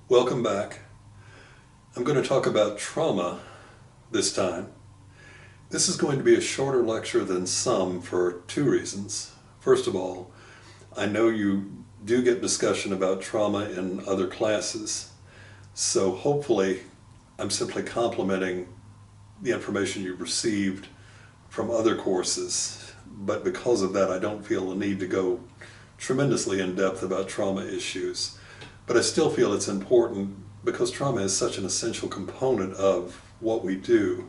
Welcome back. I'm going to talk about trauma this time. This is going to be a shorter lecture than some for two reasons. First of all, I know you do get discussion about trauma in other classes, so hopefully I'm simply complementing the information you've received from other courses, but because of that I don't feel the need to go tremendously in depth about trauma issues. But I still feel it's important because trauma is such an essential component of what we do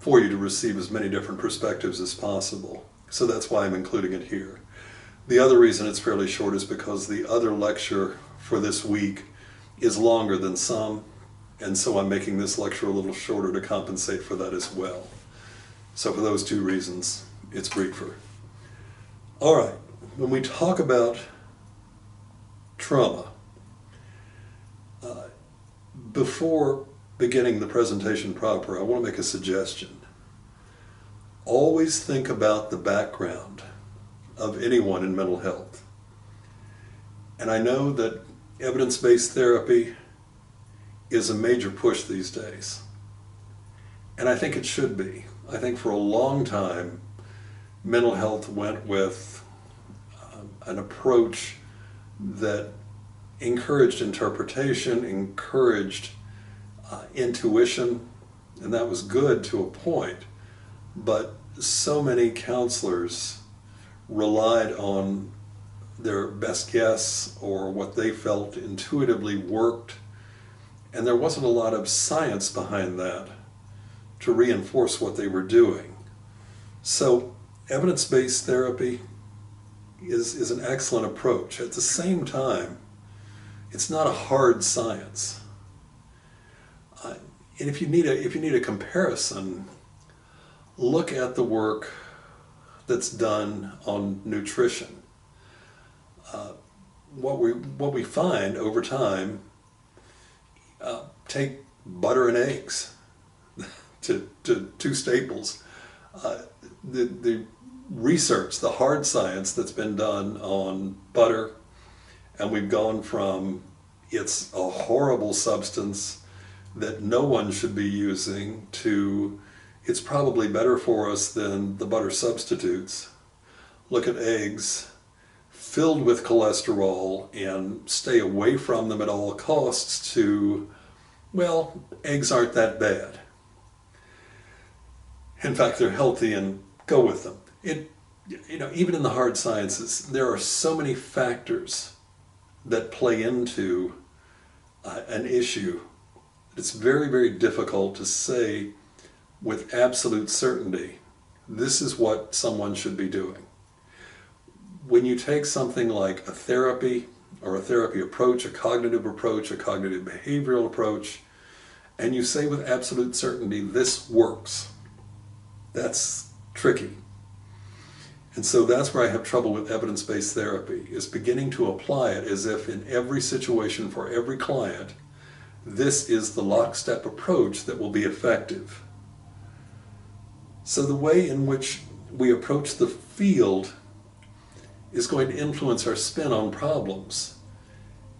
for you to receive as many different perspectives as possible. So that's why I'm including it here. The other reason it's fairly short is because the other lecture for this week is longer than some, and so I'm making this lecture a little shorter to compensate for that as well. So for those two reasons, it's briefer. All right, when we talk about trauma, before beginning the presentation proper, I want to make a suggestion. Always think about the background of anyone in mental health. And I know that evidence-based therapy is a major push these days. And I think it should be. I think for a long time, mental health went with an approach that encouraged interpretation, encouraged intuition, and that was good to a point. But so many counselors relied on their best guess or what they felt intuitively worked, and there wasn't a lot of science behind that to reinforce what they were doing. So evidence-based therapy is an excellent approach. At the same time, it's not a hard science. And if you need a comparison, look at the work that's done on nutrition. What we find over time, take butter and eggs, to two staples. The research, the hard science that's been done on butter, and we've gone from it's a horrible substance that no one should be using to it's probably better for us than the butter substitutes. Look at eggs, filled with cholesterol, and stay away from them at all costs, to, well, eggs aren't that bad. In fact, they're healthy and go with them. Even in the hard sciences, there are so many factors that play into an issue. It's very, very difficult to say with absolute certainty, this is what someone should be doing. When you take something like a therapy or a therapy approach, a cognitive behavioral approach, and you say with absolute certainty, this works, that's tricky. And so that's where I have trouble with evidence-based therapy, is beginning to apply it as if in every situation for every client, this is the lockstep approach that will be effective. So the way in which we approach the field is going to influence our spin on problems.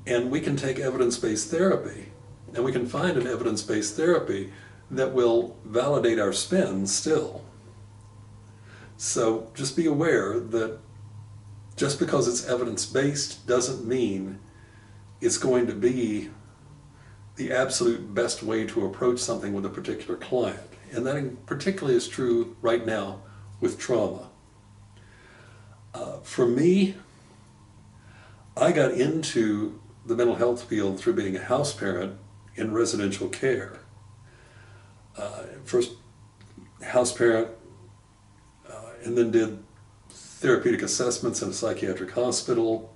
And we can take evidence-based therapy, and we can find an evidence-based therapy that will validate our spin still. So just be aware that just because it's evidence-based doesn't mean it's going to be the absolute best way to approach something with a particular client. And that particularly is true right now with trauma. For me, I got into the mental health field through being a house parent in residential care. First house parent, and then did therapeutic assessments in a psychiatric hospital.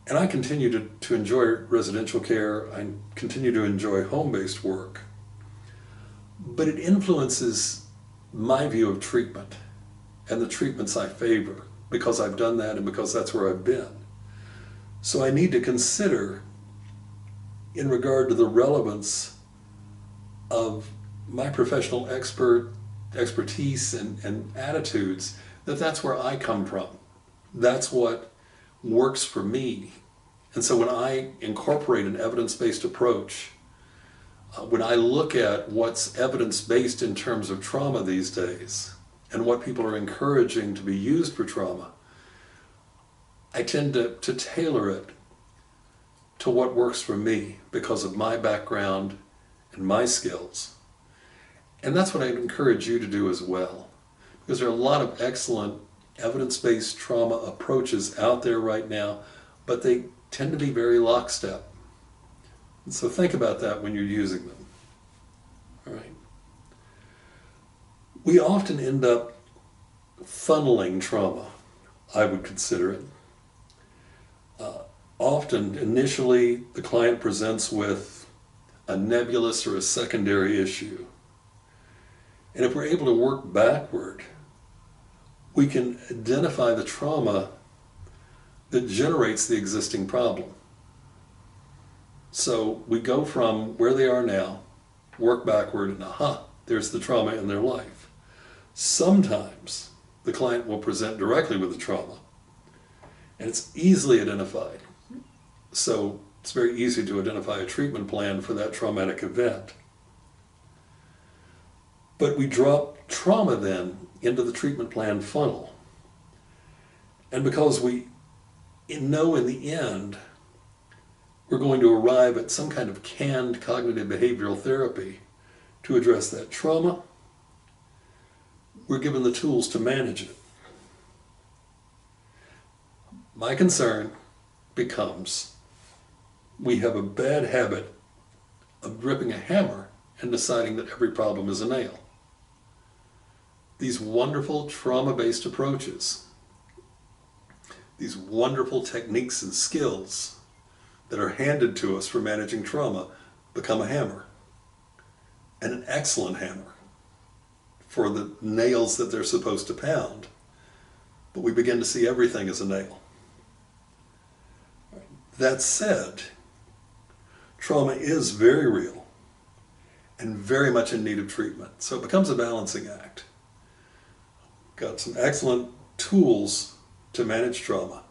And I continue to enjoy residential care. I continue to enjoy home-based work. But it influences my view of treatment and the treatments I favor, because I've done that and because that's where I've been. So I need to consider, in regard to the relevance of my professional expertise and attitudes, that's where I come from. That's what works for me, And so when I incorporate an evidence-based approach, when I look at what's evidence-based in terms of trauma these days and what people are encouraging to be used for trauma, I tend to tailor it to what works for me because of my background and my skills. And that's what I'd encourage you to do as well, because there are a lot of excellent evidence-based trauma approaches out there right now, but they tend to be very lockstep. And so think about that when you're using them. All right. We often end up funneling trauma, I would consider it. Often, initially, the client presents with a nebulous or a secondary issue. And if we're able to work backward, we can identify the trauma that generates the existing problem. So we go from where they are now, work backward, and aha, there's the trauma in their life. Sometimes the client will present directly with the trauma, and it's easily identified. So it's very easy to identify a treatment plan for that traumatic event. But we drop trauma then into the treatment plan funnel. And because we know in the end we're going to arrive at some kind of canned cognitive behavioral therapy to address that trauma, we're given the tools to manage it. My concern becomes we have a bad habit of gripping a hammer and deciding that every problem is a nail. These wonderful trauma-based approaches, these wonderful techniques and skills that are handed to us for managing trauma become a hammer, and an excellent hammer for the nails that they're supposed to pound, but we begin to see everything as a nail. That said, trauma is very real and very much in need of treatment, so it becomes a balancing act. Got some excellent tools to manage trauma,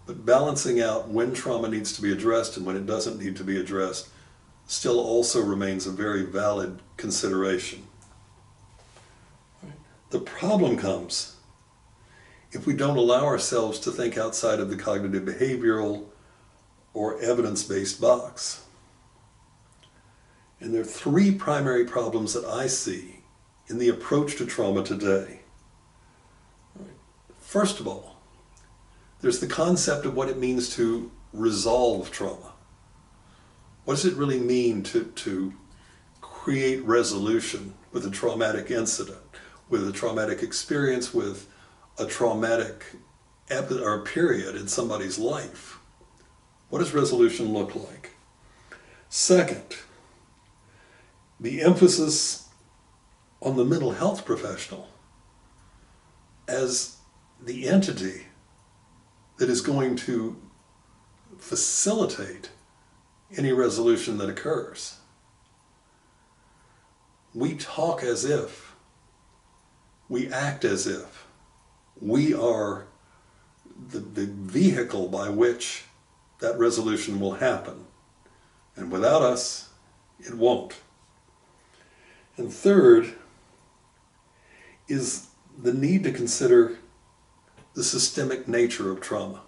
but balancing out when trauma needs to be addressed and when it doesn't need to be addressed still also remains a very valid consideration. The problem comes if we don't allow ourselves to think outside of the cognitive behavioral or evidence-based box. And there are three primary problems that I see in the approach to trauma today. First of all, there's the concept of what it means to resolve trauma. What does it really mean to create resolution with a traumatic incident, with a traumatic experience, with a traumatic period in somebody's life? What does resolution look like? Second, the emphasis on the mental health professional as the entity that is going to facilitate any resolution that occurs. We talk as if, we act as if we are the vehicle by which that resolution will happen. And without us, it won't. And third is the need to consider the systemic nature of trauma.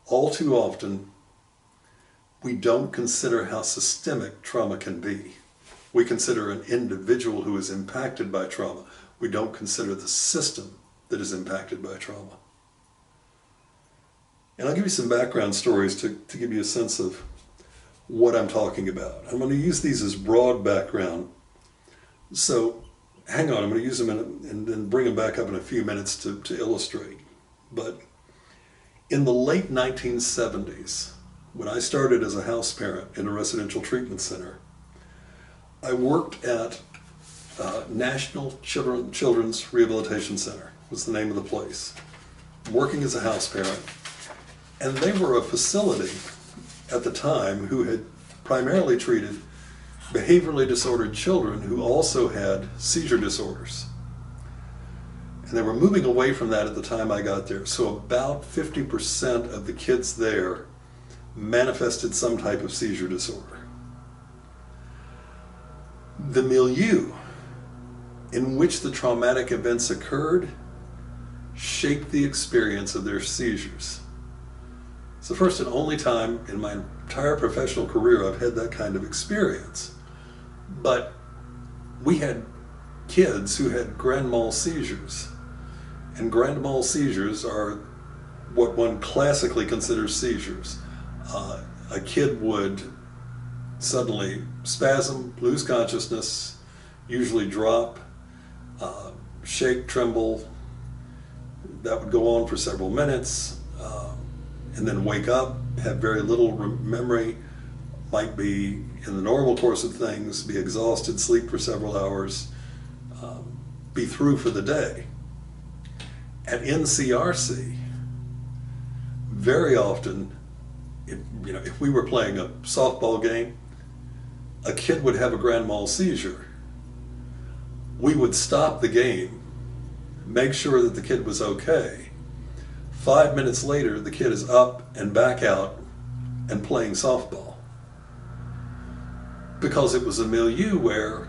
All too often, we don't consider how systemic trauma can be. We consider an individual who is impacted by trauma. We don't consider the system that is impacted by trauma. And I'll give you some background stories to give you a sense of what I'm talking about. I'm going to use these as broad background. So hang on, I'm going to use them and then bring them back up in a few minutes to illustrate. But in the late 1970s, when I started as a house parent in a residential treatment center, I worked at National Children's Rehabilitation Center, was the name of the place, working as a house parent. And they were a facility at the time who had primarily treated behaviorally disordered children who also had seizure disorders. And they were moving away from that at the time I got there. So about 50% of the kids there manifested some type of seizure disorder. The milieu in which the traumatic events occurred shaped the experience of their seizures. It's the first and only time in my entire professional career I've had that kind of experience. But we had kids who had grand mal seizures. And grand mal seizures are what one classically considers seizures. A kid would suddenly spasm, lose consciousness, usually drop, shake, tremble. That would go on for several minutes, and then wake up, have very little memory, might be, in the normal course of things, be exhausted, sleep for several hours, be through for the day. At NCRC, very often, if we were playing a softball game, a kid would have a grand mal seizure. We would stop the game, make sure that the kid was okay. 5 minutes later, the kid is up and back out and playing softball. Because it was a milieu where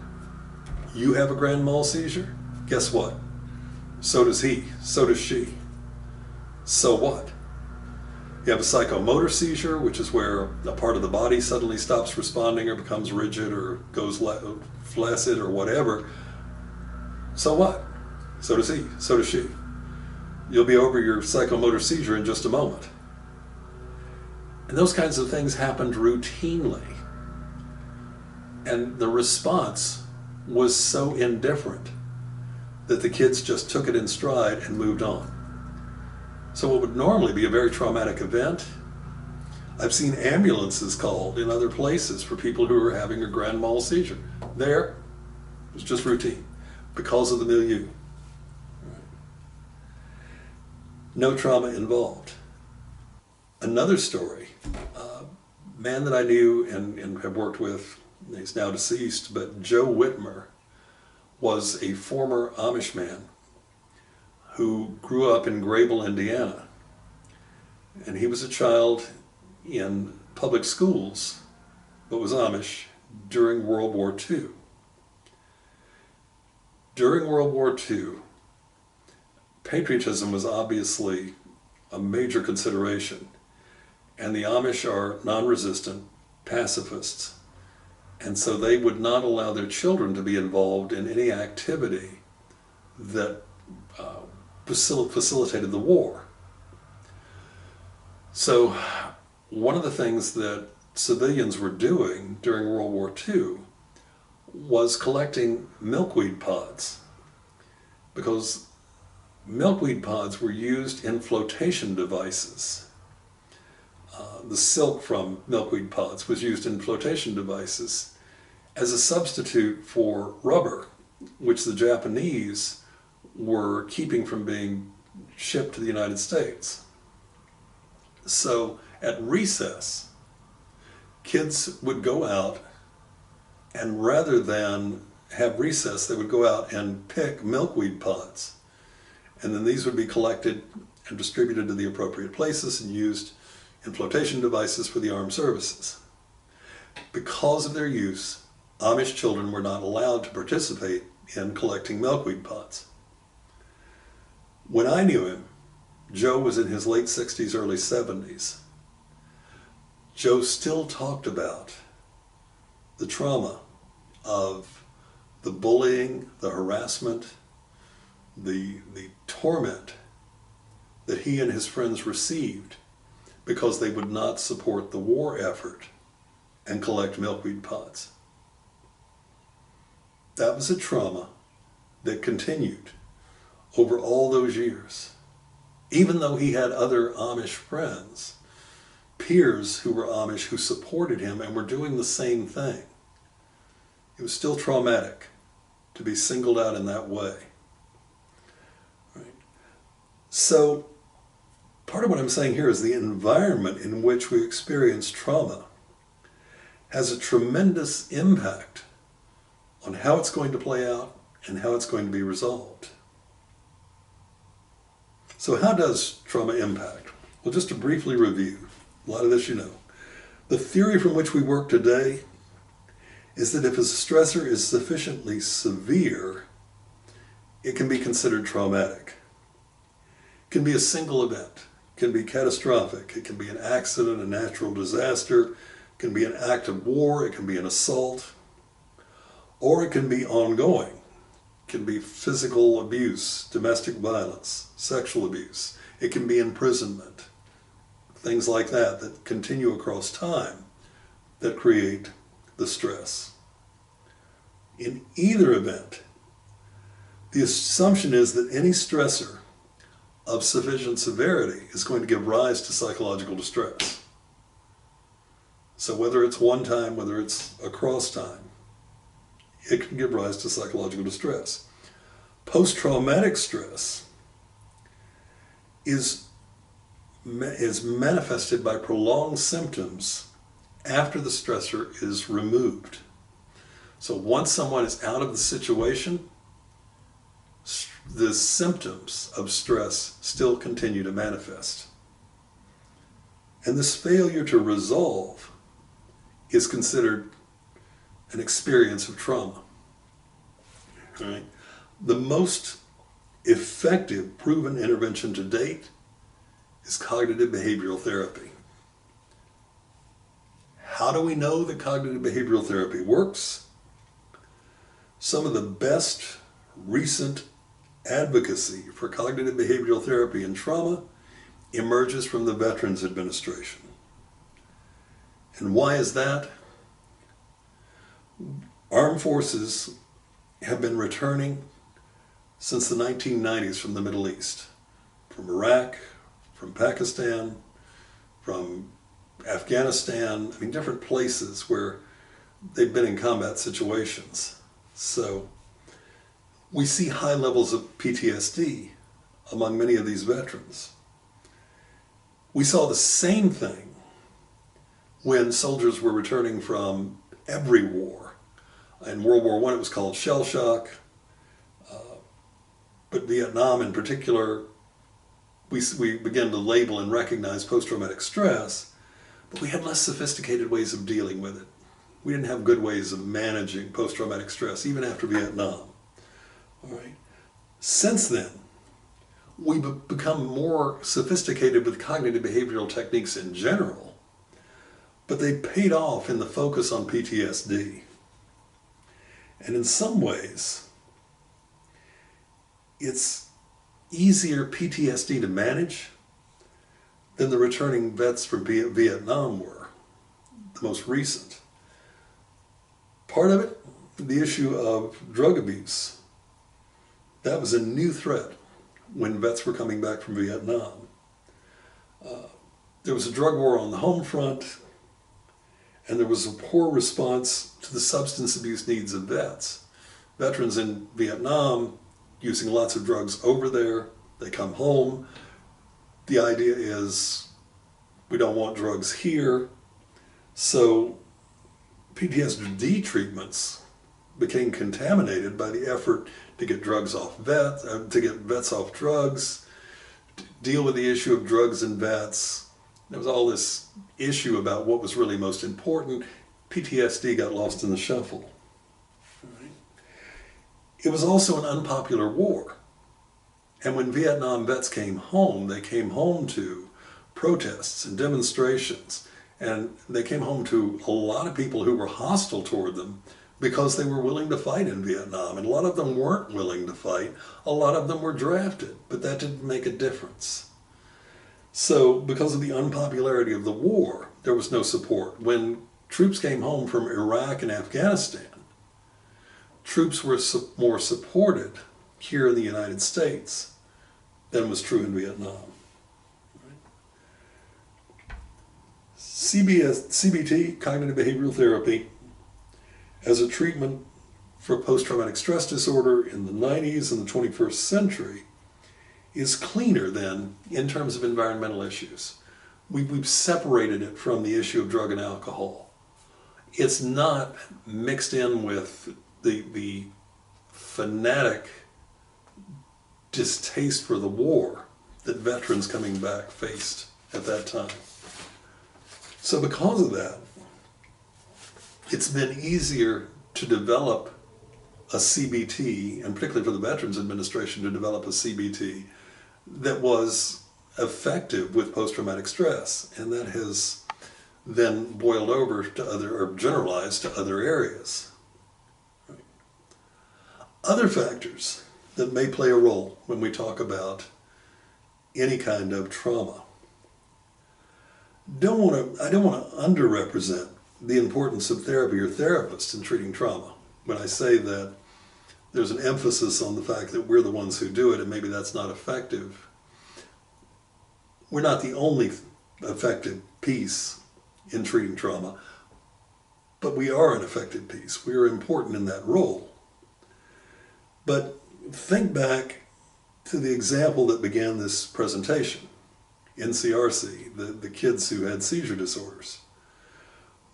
you have a grand mal seizure, guess what? So does he, so does she. So what? You have a psychomotor seizure, which is where a part of the body suddenly stops responding or becomes rigid or goes flaccid or whatever. So what? So does he, so does she. You'll be over your psychomotor seizure in just a moment. And those kinds of things happened routinely. And the response was so indifferent that the kids just took it in stride and moved on. So what would normally be a very traumatic event, I've seen ambulances called in other places for people who are having a grand mal seizure. There, it was just routine because of the milieu. No trauma involved. Another story, a man that I knew and have worked with, he's now deceased, but Joe Whitmer was a former Amish man who grew up in Grable, Indiana. And he was a child in public schools, but was Amish during World War II. During World War II, patriotism was obviously a major consideration, and the Amish are non-resistant pacifists, and so they would not allow their children to be involved in any activity that facilitated the war. So one of the things that civilians were doing during World War II was collecting milkweed pods, because milkweed pods were used in flotation devices. The silk from milkweed pods was used in flotation devices as a substitute for rubber, which the Japanese were keeping from being shipped to the United States. So at recess, kids would go out, and rather than have recess, they would go out and pick milkweed pods. And then these would be collected and distributed to the appropriate places and used in flotation devices for the armed services. Because of their use, Amish children were not allowed to participate in collecting milkweed pods. When I knew him, Joe was in his late 60s, early 70s. Joe still talked about the trauma of the bullying, the harassment, the torment that he and his friends received because they would not support the war effort and collect milkweed pods. That was a trauma that continued over all those years. Even though he had other Amish friends, peers who were Amish who supported him and were doing the same thing, it was still traumatic to be singled out in that way. Right? So part of what I'm saying here is the environment in which we experience trauma has a tremendous impact on how it's going to play out and how it's going to be resolved. So how does trauma impact? Well, just to briefly review, a lot of this you know. The theory from which we work today is that if a stressor is sufficiently severe, it can be considered traumatic. It can be a single event, it can be catastrophic, it can be an accident, a natural disaster, it can be an act of war, it can be an assault, or it can be ongoing. It can be physical abuse, domestic violence, sexual abuse. It can be imprisonment, things like that that continue across time that create the stress. In either event, the assumption is that any stressor of sufficient severity is going to give rise to psychological distress. So whether it's one time, whether it's across time, it can give rise to psychological distress. Post-traumatic stress is manifested by prolonged symptoms after the stressor is removed. So once someone is out of the situation, the symptoms of stress still continue to manifest. And this failure to resolve is considered an experience of trauma. Right? The most effective proven intervention to date is cognitive behavioral therapy. How do we know that cognitive behavioral therapy works? Some of the best recent advocacy for cognitive behavioral therapy in trauma emerges from the Veterans Administration. And why is that? Armed forces have been returning since the 1990s from the Middle East, from Iraq, from Pakistan, from Afghanistan, different places where they've been in combat situations. So we see high levels of PTSD among many of these veterans. We saw the same thing when soldiers were returning from every war. In World War I, it was called shell shock, but Vietnam in particular, we began to label and recognize post-traumatic stress, but we had less sophisticated ways of dealing with it. We didn't have good ways of managing post-traumatic stress, even after Vietnam. All right. Since then, we've become more sophisticated with cognitive behavioral techniques in general, but they paid off in the focus on PTSD. And in some ways, it's easier PTSD to manage than the returning vets from Vietnam were, the most recent. Part of it, the issue of drug abuse. That was a new threat when vets were coming back from Vietnam. There was a drug war on the home front, and there was a poor response to the substance abuse needs of vets. Veterans in Vietnam using lots of drugs over there, they come home. The idea is we don't want drugs here. So PTSD treatments became contaminated by the effort to get drugs off vets, to get vets off drugs, to deal with the issue of drugs and vets. There was all this issue about what was really most important. PTSD got lost in the shuffle. It was also an unpopular war. And when Vietnam vets came home, they came home to protests and demonstrations. And they came home to a lot of people who were hostile toward them because they were willing to fight in Vietnam. And a lot of them weren't willing to fight. A lot of them were drafted, but that didn't make a difference. So because of the unpopularity of the war, there was no support. When troops came home from Iraq and Afghanistan, troops were more supported here in the United States than was true in Vietnam. CBT, cognitive behavioral therapy, as a treatment for post-traumatic stress disorder in the 90s and the 21st century, is cleaner than in terms of environmental issues. We've separated it from the issue of drug and alcohol. It's not mixed in with the fanatic distaste for the war that veterans coming back faced at that time. So because of that, it's been easier to develop a CBT, and particularly for the Veterans Administration to develop a CBT that was effective with post-traumatic stress, and that has then boiled over to other, or generalized to other areas. Other factors that may play a role when we talk about any kind of trauma. I don't want to underrepresent the importance of therapy or therapists in treating trauma. When I say that there's an emphasis on the fact that we're the ones who do it and maybe that's not effective, we're not the only effective piece in treating trauma, but we are an effective piece. We are important in that role. But think back to the example that began this presentation, NCRC, the kids who had seizure disorders.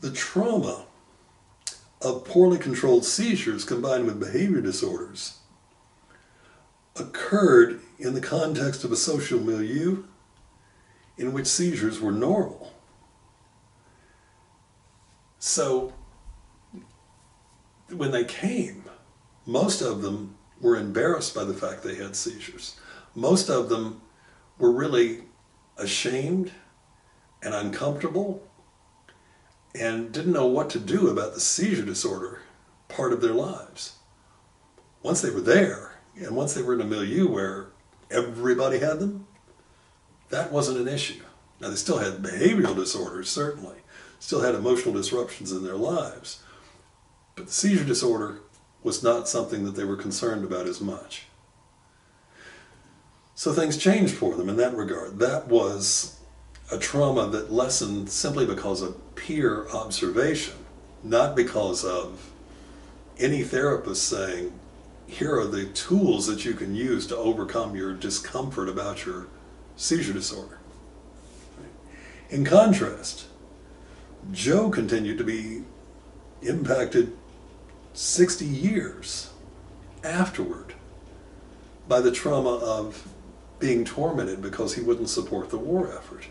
The trauma of poorly controlled seizures combined with behavior disorders occurred in the context of a social milieu in which seizures were normal. So when they came, most of them were embarrassed by the fact they had seizures. Most of them were really ashamed and uncomfortable and didn't know what to do about the seizure disorder part of their lives. Once they were there, and once they were in a milieu where everybody had them, that wasn't an issue. Now, they still had behavioral disorders, certainly, still had emotional disruptions in their lives, but the seizure disorder was not something that they were concerned about as much. So things changed for them in that regard. That was a trauma that lessened simply because of peer observation, not because of any therapist saying, here are the tools that you can use to overcome your discomfort about your seizure disorder. In contrast, Joe continued to be impacted 60 years afterward by the trauma of being tormented because he wouldn't support the war effort.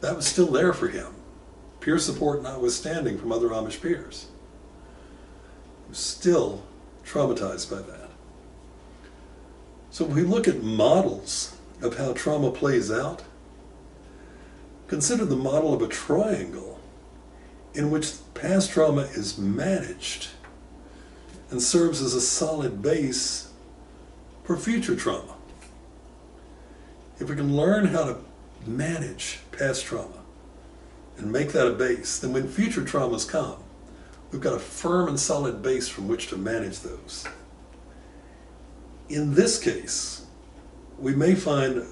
That was still there for him, peer support notwithstanding from other Amish peers. He was still traumatized by that. So when we look at models of how trauma plays out, consider the model of a triangle in which past trauma is managed and serves as a solid base for future trauma. If we can learn how to manage past trauma and make that a base, then when future traumas come, we've got a firm and solid base from which to manage those. In this case, we may find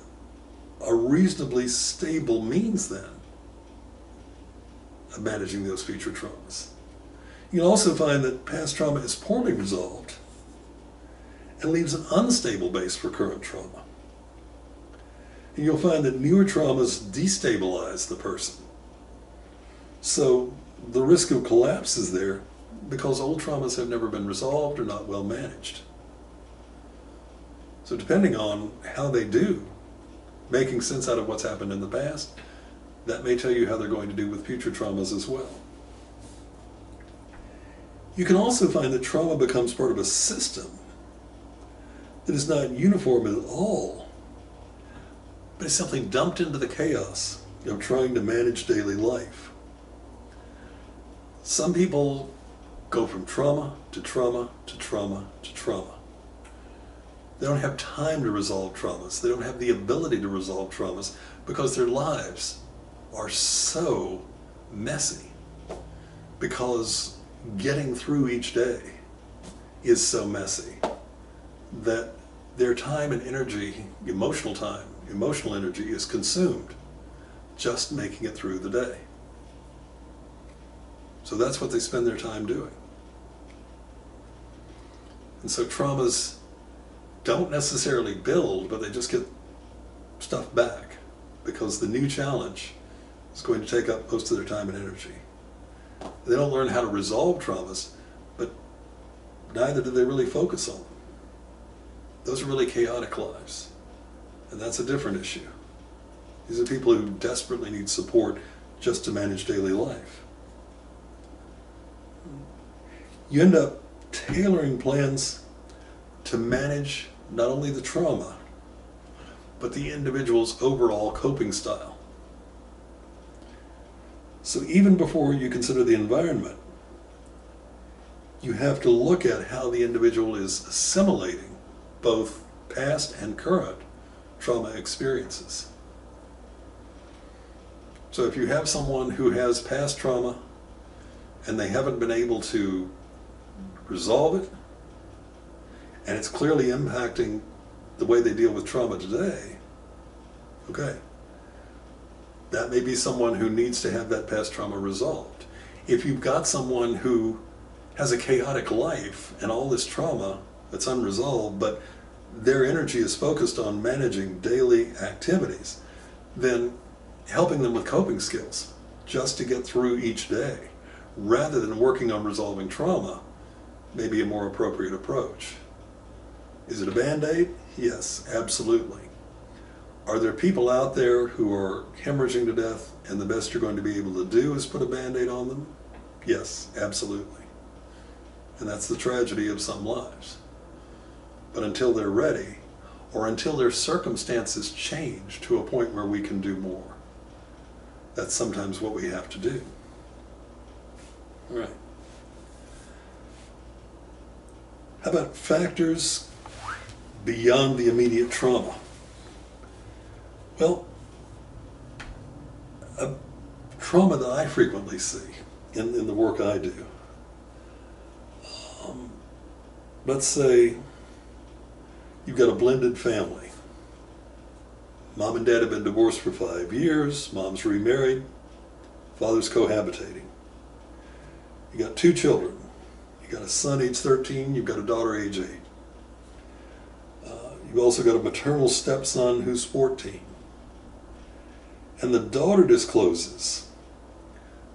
a reasonably stable means then of managing those future traumas. You can also find that past trauma is poorly resolved and leaves an unstable base for current trauma. And you'll find that newer traumas destabilize the person. So the risk of collapse is there because old traumas have never been resolved or not well managed. So depending on how they do, making sense out of what's happened in the past, that may tell you how they're going to do with future traumas as well. You can also find that trauma becomes part of a system that is not uniform at all, but is simply dumped into the chaos of trying to manage daily life. Some people go from trauma to trauma to trauma to trauma. They don't have time to resolve traumas. They don't have the ability to resolve traumas because their lives are so messy, because getting through each day is so messy that their time and energy, emotional energy is consumed just making it through the day. So that's what they spend their time doing. And so traumas don't necessarily build, but they just get stuff back because the new challenge is going to take up most of their time and energy. They don't learn how to resolve traumas, but neither do they really focus on them. Those are really chaotic lives, and that's a different issue. These are people who desperately need support just to manage daily life. You end up tailoring plans to manage not only the trauma, but the individual's overall coping style. So even before you consider the environment, you have to look at how the individual is assimilating both past and current trauma experiences. So if you have someone who has past trauma and they haven't been able to resolve it, and it's clearly impacting the way they deal with trauma today, okay, that may be someone who needs to have that past trauma resolved. If you've got someone who has a chaotic life and all this trauma that's unresolved, but their energy is focused on managing daily activities, then helping them with coping skills just to get through each day, rather than working on resolving trauma, may be a more appropriate approach. Is it a Band-Aid? Yes, absolutely. Are there people out there who are hemorrhaging to death and the best you're going to be able to do is put a Band-Aid on them? Yes, absolutely. And that's the tragedy of some lives. But until they're ready, or until their circumstances change to a point where we can do more, that's sometimes what we have to do. All right. How about factors beyond the immediate trauma? Well, a trauma that I frequently see in the work I do, let's say you've got a blended family. Mom and dad have been divorced for 5 years, mom's remarried, father's cohabitating. You got 2 children. You got a son age 13, you've got a daughter age 8. You've also got a maternal stepson who's 14. And the daughter discloses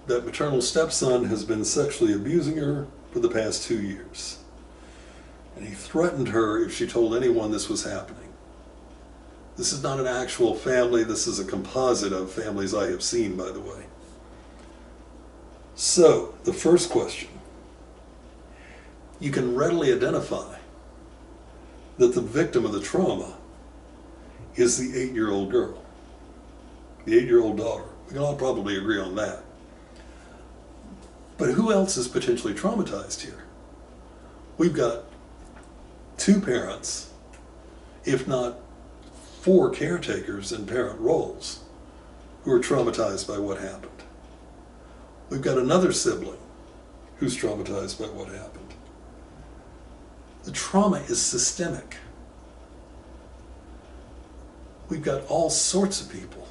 that maternal stepson has been sexually abusing her for the past 2 years. And he threatened her if she told anyone this was happening. This is not an actual family, this is a composite of families I have seen, by the way. So, the first question. You can readily identify that the victim of the trauma is the 8-year-old girl, the 8-year-old daughter. We can all probably agree on that. But who else is potentially traumatized here? We've got 2 parents, if not 4 caretakers in parent roles, who are traumatized by what happened. We've got another sibling who's traumatized by what happened. The trauma is systemic. We've got all sorts of people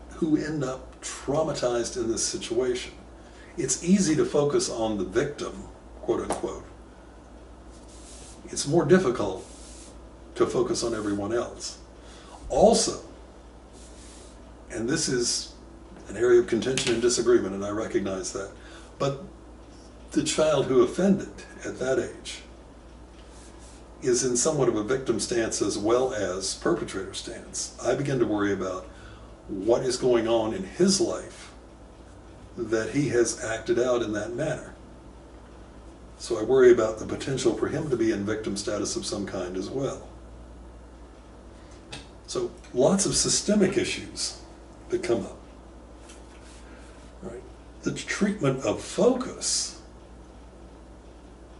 who end up traumatized in this situation. It's easy to focus on the victim, quote unquote. It's more difficult to focus on everyone else. Also, and this is an area of contention and disagreement, and I recognize that, but the child who offended at that age is in somewhat of a victim stance as well as perpetrator stance. I begin to worry about what is going on in his life that he has acted out in that manner. So I worry about the potential for him to be in victim status of some kind as well. So lots of systemic issues that come up. Right. The treatment of focus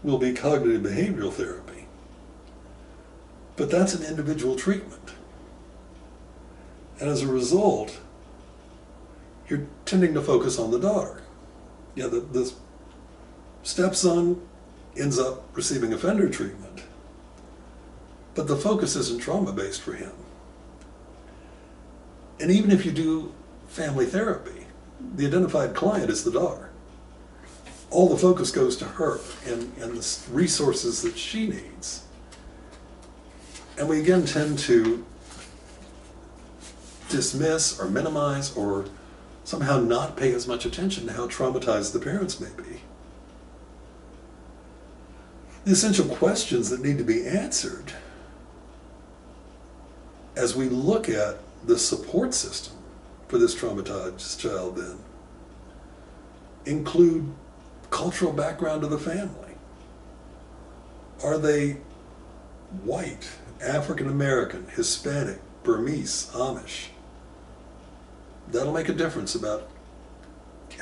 will be cognitive behavioral therapy. But that's an individual treatment. And as a result, you're tending to focus on the daughter. Yeah, the stepson ends up receiving offender treatment, but the focus isn't trauma-based for him. And even if you do family therapy, the identified client is the daughter. All the focus goes to her and the resources that she needs. And we again tend to dismiss or minimize or somehow not pay as much attention to how traumatized the parents may be. The essential questions that need to be answered as we look at the support system for this traumatized child then include cultural background of the family. Are they white, African American, Hispanic, Burmese, Amish? That'll make a difference about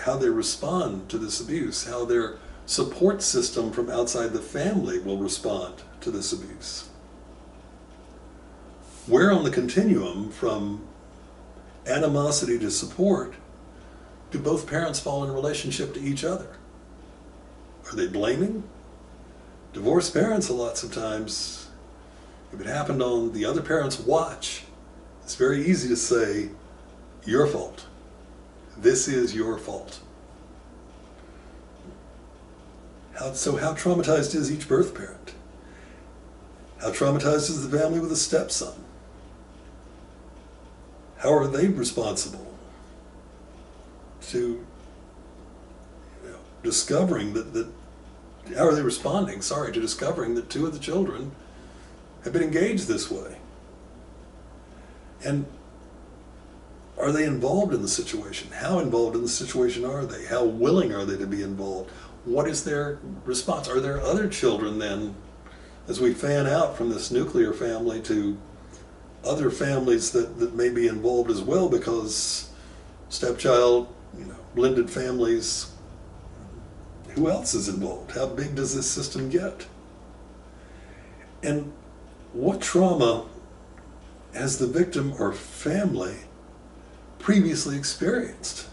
how they respond to this abuse, how their support system from outside the family will respond to this abuse. Where on the continuum from animosity to support do both parents fall in relationship to each other? Are they blaming? Divorced parents, a lot of times, if it happened on the other parent's watch, it's very easy to say, your fault. This is your fault. So how traumatized is each birth parent? How traumatized is the family with a stepson? How are they responsible to discovering that how are they responding, to discovering that two of the children have been engaged this way? And are they involved in the situation? How involved in the situation are they? How willing are they to be involved? What is their response? Are there other children then, as we fan out from this nuclear family to other families that may be involved as well, because stepchild, blended families, who else is involved? How big does this system get? And what trauma has the victim or family previously experienced?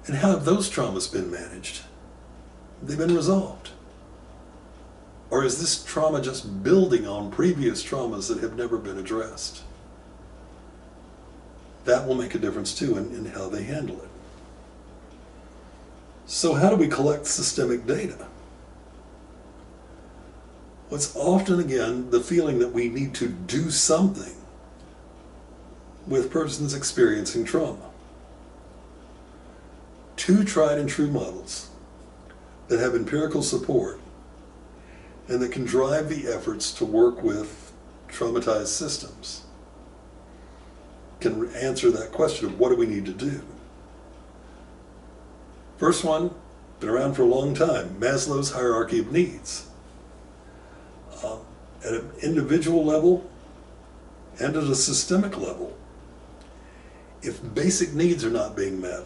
And how have those traumas been managed? Have they been resolved? Or is this trauma just building on previous traumas that have never been addressed? That will make a difference too in how they handle it. So how do we collect systemic data? Well, it's often, again, the feeling that we need to do something with persons experiencing trauma. Two tried and true models that have empirical support and that can drive the efforts to work with traumatized systems can answer that question of what do we need to do. First one, been around for a long time, Maslow's hierarchy of needs. At an individual level and at a systemic level, if basic needs are not being met,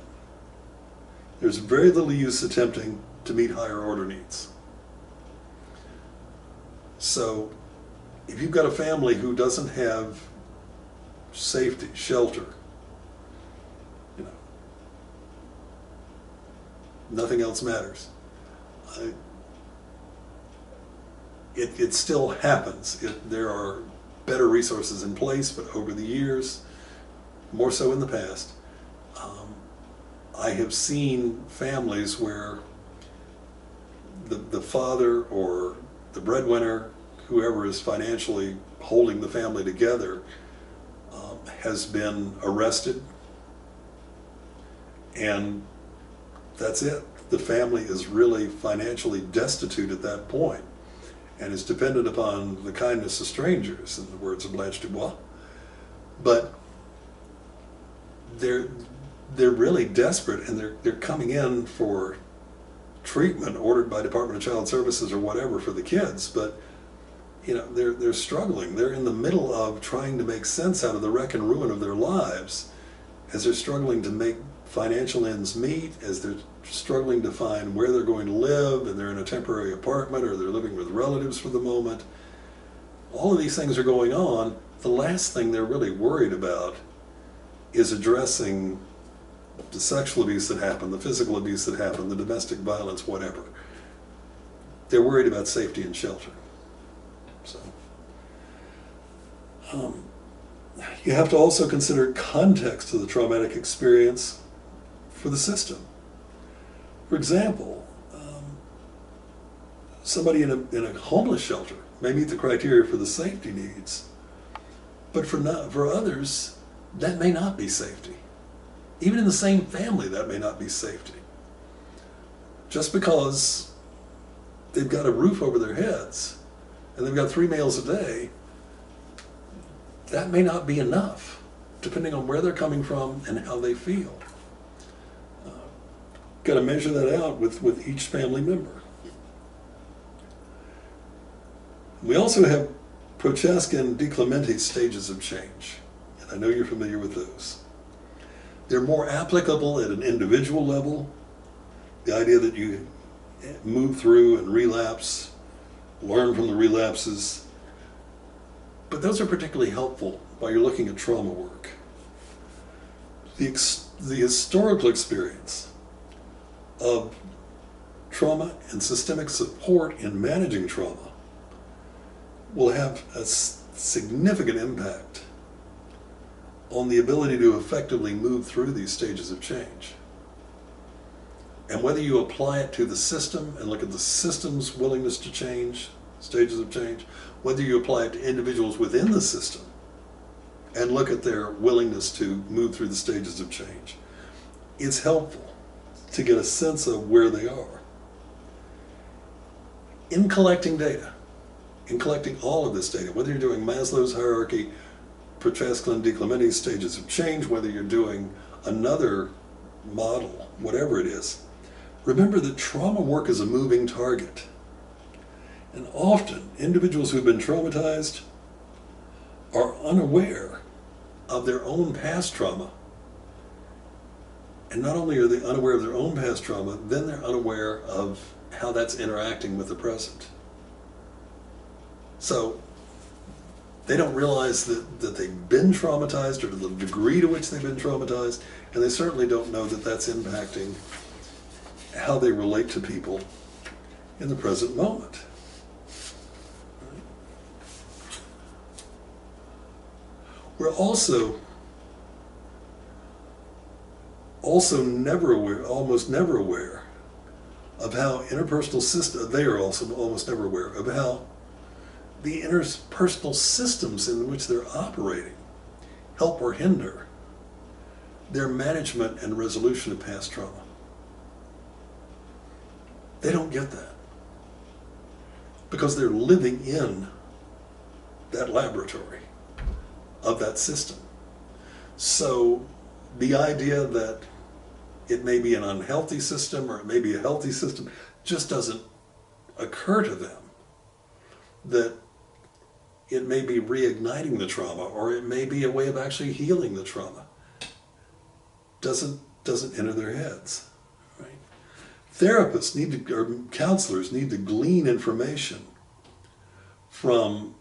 there's very little use attempting to meet higher order needs. So if you've got a family who doesn't have safety, shelter, nothing else matters. It still happens. There are better resources in place, but over the years, more so in the past, I have seen families where the father or the breadwinner, whoever is financially holding the family together, has been arrested, and that's it. The family is really financially destitute at that point and is dependent upon the kindness of strangers, in the words of Blanche Dubois. But they're really desperate, and they're coming in for treatment ordered by Department of Child Services or whatever for the kids, but they're struggling. They're in the middle of trying to make sense out of the wreck and ruin of their lives as they're struggling to make financial ends meet, as they're struggling to find where they're going to live, and they're in a temporary apartment or they're living with relatives for the moment. All of these things are going on. The last thing they're really worried about is addressing the sexual abuse that happened, the physical abuse that happened, the domestic violence, whatever. They're worried about safety and shelter. So, you have to also consider context of the traumatic experience for the system. For example, somebody in a homeless shelter may meet the criteria for the safety needs, but for others, that may not be safety. Even in the same family, that may not be safety. Just because they've got a roof over their heads and they've got 3 meals a day, that may not be enough, depending on where they're coming from and how they feel. got to measure that out with each family member. We also have Prochaska and DiClemente's stages of change, and I know you're familiar with those. They're more applicable at an individual level. The idea that you move through and relapse, learn from the relapses, but those are particularly helpful while you're looking at trauma work. The historical experience of trauma and systemic support in managing trauma will have a significant impact on the ability to effectively move through these stages of change. And whether you apply it to the system and look at the system's willingness to change, stages of change, whether you apply it to individuals within the system and look at their willingness to move through the stages of change, it's helpful to get a sense of where they are. In collecting data, in collecting all of this data, whether you're doing Maslow's hierarchy, Prochaska and DiClemente's stages of change, whether you're doing another model, whatever it is, remember that trauma work is a moving target. And often, individuals who've been traumatized are unaware of their own past trauma. And not only are they unaware of their own past trauma, then they're unaware of how that's interacting with the present. So they don't realize that they've been traumatized or to the degree to which they've been traumatized, and they certainly don't know that that's impacting how they relate to people in the present moment. We're also never aware, almost never aware of how interpersonal systems, they are also almost never aware of how the interpersonal systems in which they're operating help or hinder their management and resolution of past trauma. They don't get that because they're living in that laboratory of that system. So the idea that it may be an unhealthy system or it may be a healthy system just doesn't occur to them. That it may be reigniting the trauma or it may be a way of actually healing the trauma. Doesn't enter their heads. Right? Therapists need to, or counselors need to glean information from,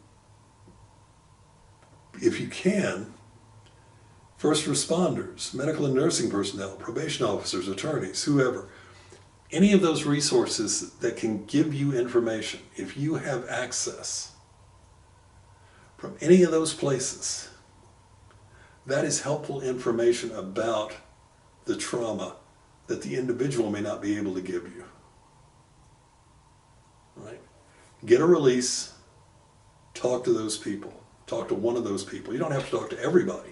if you can, first responders, medical and nursing personnel, probation officers, attorneys, whoever. Any of those resources that can give you information, if you have access from any of those places, that is helpful information about the trauma that the individual may not be able to give you. Right? Get a release, talk to those people, talk to one of those people. You don't have to talk to everybody,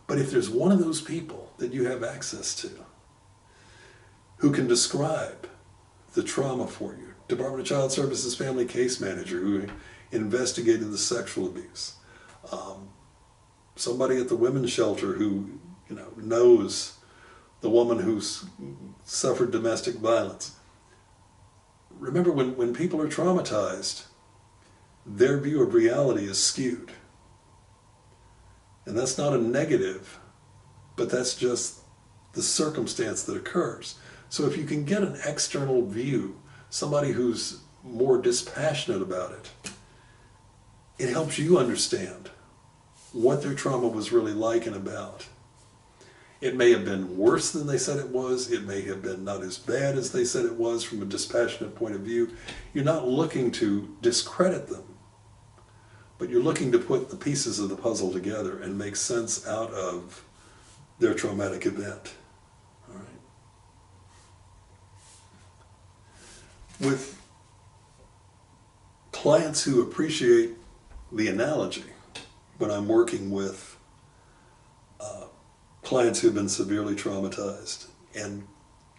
but if there's one of those people that you have access to, who can describe the trauma for you, Department of Child Services family case manager who investigated the sexual abuse, somebody at the women's shelter who knows the woman who's suffered domestic violence. Remember, when people are traumatized, their view of reality is skewed. And that's not a negative, but that's just the circumstance that occurs. So if you can get an external view, somebody who's more dispassionate about it, it helps you understand what their trauma was really like and about. It may have been worse than they said it was. It may have been not as bad as they said it was from a dispassionate point of view. You're not looking to discredit them, but you're looking to put the pieces of the puzzle together and make sense out of their traumatic event. All right. With clients who appreciate the analogy, when I'm working with clients who have been severely traumatized and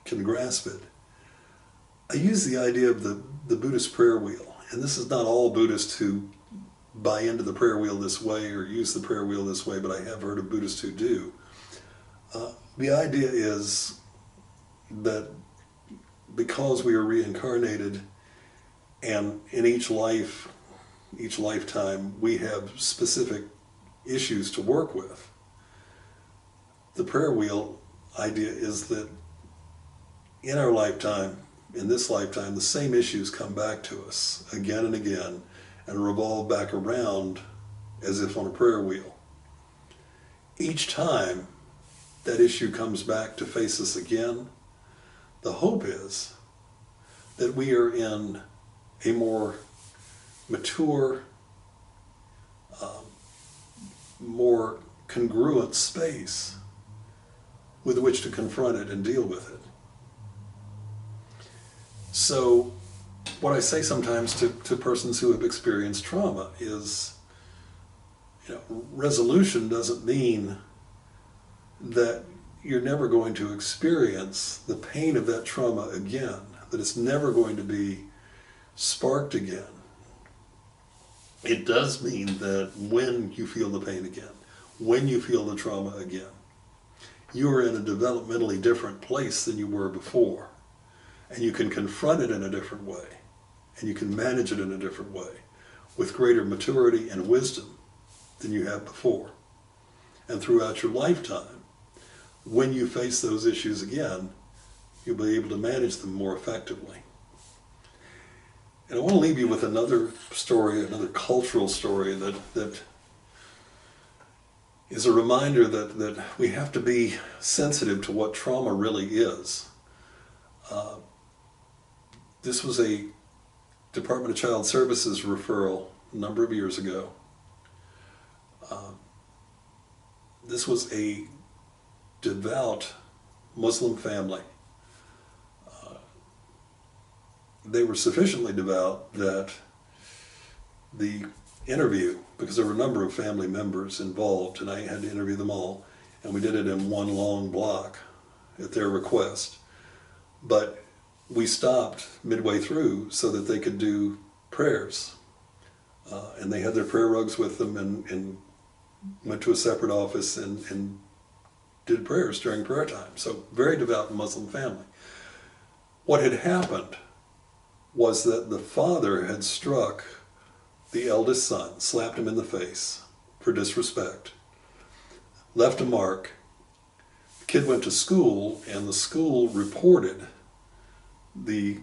can grasp it, I use the idea of the Buddhist prayer wheel. And this is not all Buddhists who buy into the prayer wheel this way or use the prayer wheel this way, but I have heard of Buddhists who do. The idea is that because we are reincarnated, and in each lifetime, we have specific issues to work with. The prayer wheel idea is that in our lifetime, in this lifetime, the same issues come back to us again and again and revolve back around as if on a prayer wheel. Each time that issue comes back to face us again, the hope is that we are in a more mature, more congruent space with which to confront it and deal with it. So what I say sometimes to persons who have experienced trauma is, resolution doesn't mean that you're never going to experience the pain of that trauma again, that it's never going to be sparked again. It does mean that when you feel the pain again, when you feel the trauma again, you are in a developmentally different place than you were before. And you can confront it in a different way. And you can manage it in a different way with greater maturity and wisdom than you have before. And throughout your lifetime, when you face those issues again, you'll be able to manage them more effectively. And I want to leave you with another story, another cultural story that is a reminder that we have to be sensitive to what trauma really is. This was a Department of Child Services referral a number of years ago. This was a devout Muslim family. They were sufficiently devout that the interview, because there were a number of family members involved, and I had to interview them all, and we did it in one long block at their request. But we stopped midway through so that they could do prayers. And they had their prayer rugs with them and went to a separate office and did prayers during prayer time. So very devout Muslim family. What had happened was that the father had struck the eldest son, slapped him in the face for disrespect, left a mark. The kid went to school, and the school reported the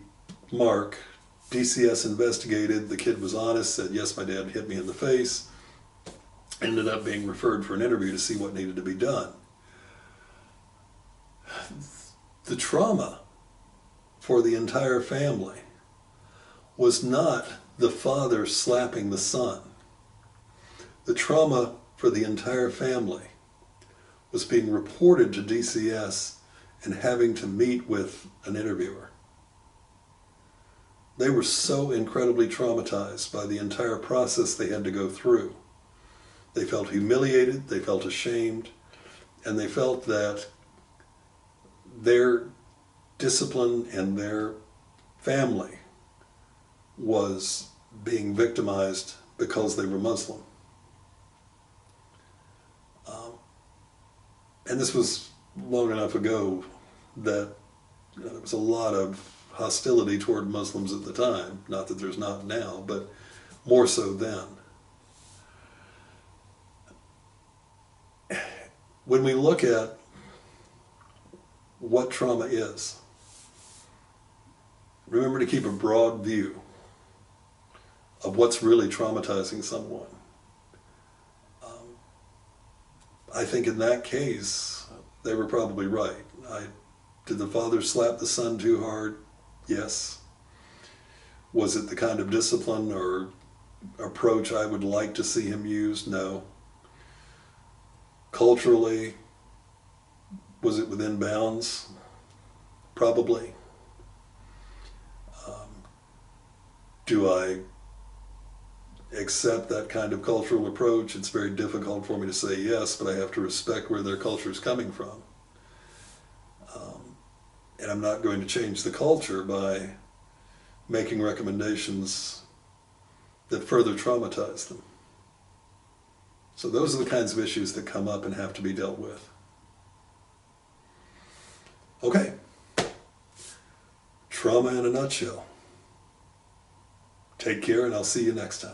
mark. DCS investigated. The kid was honest, said, yes, my dad hit me in the face. Ended up being referred for an interview to see what needed to be done. The trauma for the entire family was not the father slapping the son. The trauma for the entire family was being reported to DCS and having to meet with an interviewer. They were so incredibly traumatized by the entire process they had to go through. They felt humiliated, they felt ashamed, and they felt that their discipline and their family was being victimized because they were Muslim. And this was long enough ago that there was a lot of hostility toward Muslims at the time. Not that there's not now, but more so then. When we look at what trauma is, remember to keep a broad view of what's really traumatizing someone. I think in that case, they were probably right. Did the father slap the son too hard? Yes. Was it the kind of discipline or approach I would like to see him use? No. Culturally, was it within bounds? Probably. Do I accept that kind of cultural approach? It's very difficult for me to say yes, but I have to respect where their culture is coming from. And I'm not going to change the culture by making recommendations that further traumatize them. So those are the kinds of issues that come up and have to be dealt with. Okay. trauma in a nutshell. Take care, and I'll see you next time.